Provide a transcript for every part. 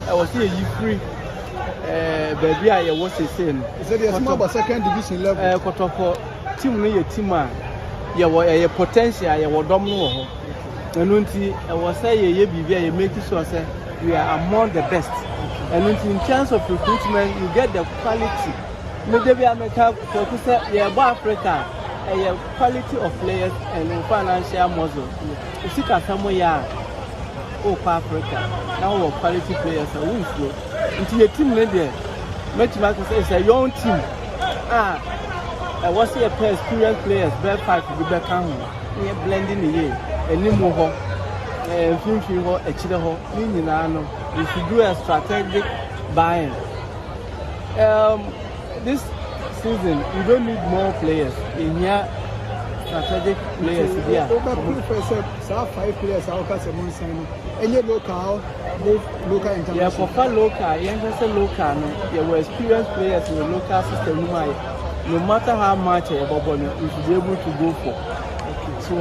I was here free. Baby, I was saying. Is it a second division level? Kotoko team me team a potential, you domino. And I was saying, you make sure we are among the best. And in terms of recruitment, you get the quality. Maybe I make up focus about Africa, a quality of players and financial muscle. You see, somewhere, Africa, now our quality players are win flow. Into your team, there, Matthew is a young team. I was here pair experienced players, bad five to be back home. We are blending the year, and new more, and thinking what a chill, meaning, we should do a strategic buying. This season, we don't need more players. In here, strategic players. Yeah, 5 players. Any local, both local and international. Yeah, for far local, local. There were experienced players in the local system. No matter how much you should be able to go for. So,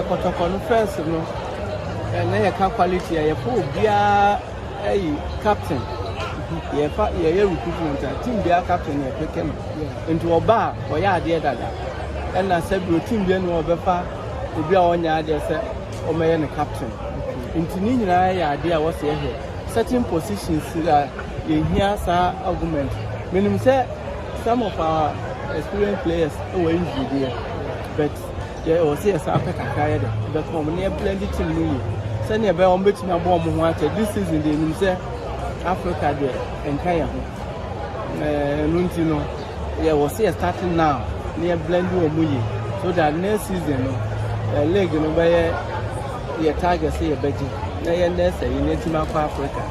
Kotoko first, and then quality. I have captain. Yeah, recruitment team be a captain into a bar or yeah, dear dada. And I said, your team be no befa, to be on your idea, or may a captain. Into Nina idea was here. Certain positions in here, sir, argument. Meaning, say, some of our experienced players were injured here, but there was here, sir, but from near blended team. Send a bell on which my bomb wanted this season, they say. Africa there and Kaya. Nuntino, yeah, was here starting now near Blendu Muyi. So that next season, leg, by your target, say a budget. They are necessary in Africa.